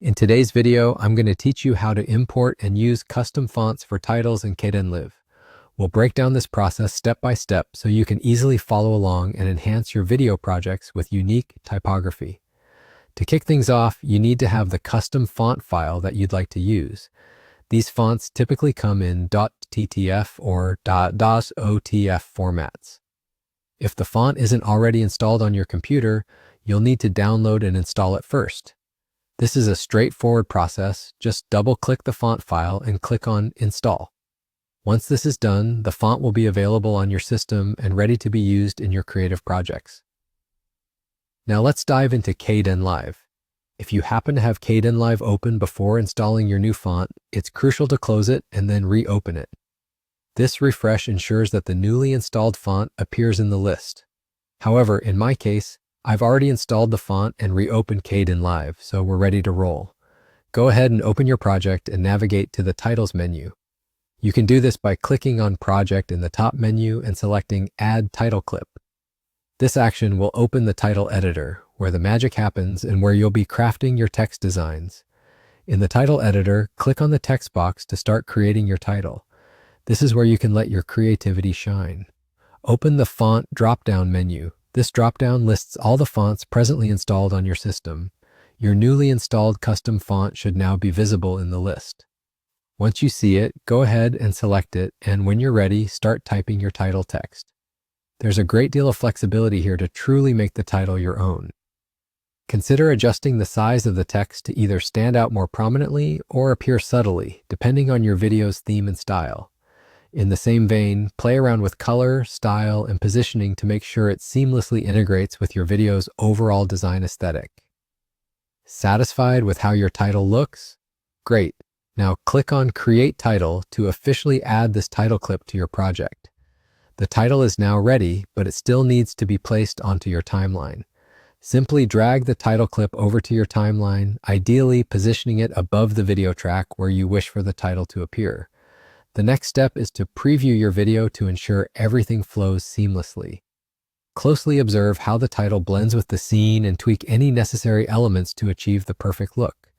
In today's video, I'm going to teach you how to import and use custom fonts for titles in Kdenlive. We'll break down this process step by step so you can easily follow along and enhance your video projects with unique typography. To kick things off, you need to have the custom font file that you'd like to use. These fonts typically come in .ttf or .dosotf formats. If the font isn't already installed on your computer, you'll need to download and install it first. This is a straightforward process. Just double-click the font file and click on Install. Once this is done, the font will be available on your system and ready to be used in your creative projects. Now let's dive into Kdenlive. If you happen to have Kdenlive open before installing your new font, it's crucial to close it and then reopen it. This refresh ensures that the newly installed font appears in the list. However, in my case, I've already installed the font and reopened Kdenlive, so we're ready to roll. Go ahead and open your project and navigate to the Titles menu. You can do this by clicking on Project in the top menu and selecting Add Title Clip. This action will open the title editor, where the magic happens and where you'll be crafting your text designs. In the title editor, click on the text box to start creating your title. This is where you can let your creativity shine. Open the Font drop-down menu. This drop-down lists all the fonts presently installed on your system. Your newly installed custom font should now be visible in the list. Once you see it, go ahead and select it, and when you're ready, start typing your title text. There's a great deal of flexibility here to truly make the title your own. Consider adjusting the size of the text to either stand out more prominently or appear subtly, depending on your video's theme and style. In the same vein, play around with color, style, and positioning to make sure it seamlessly integrates with your video's overall design aesthetic. Satisfied with how your title looks? Great. Now click on Create Title to officially add this title clip to your project. The title is now ready, but it still needs to be placed onto your timeline. Simply drag the title clip over to your timeline, ideally positioning it above the video track where you wish for the title to appear. The next step is to preview your video to ensure everything flows seamlessly. Closely observe how the title blends with the scene and tweak any necessary elements to achieve the perfect look.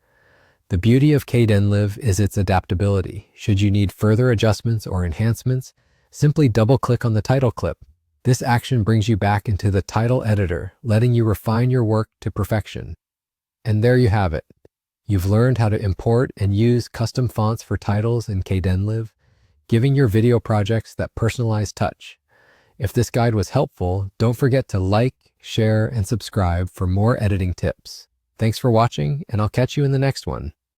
The beauty of Kdenlive is its adaptability. Should you need further adjustments or enhancements, simply double-click on the title clip. This action brings you back into the title editor, letting you refine your work to perfection. And there you have it. You've learned how to import and use custom fonts for titles in Kdenlive, giving your video projects that personalized touch. If this guide was helpful, don't forget to like, share, and subscribe for more editing tips. Thanks for watching, and I'll catch you in the next one.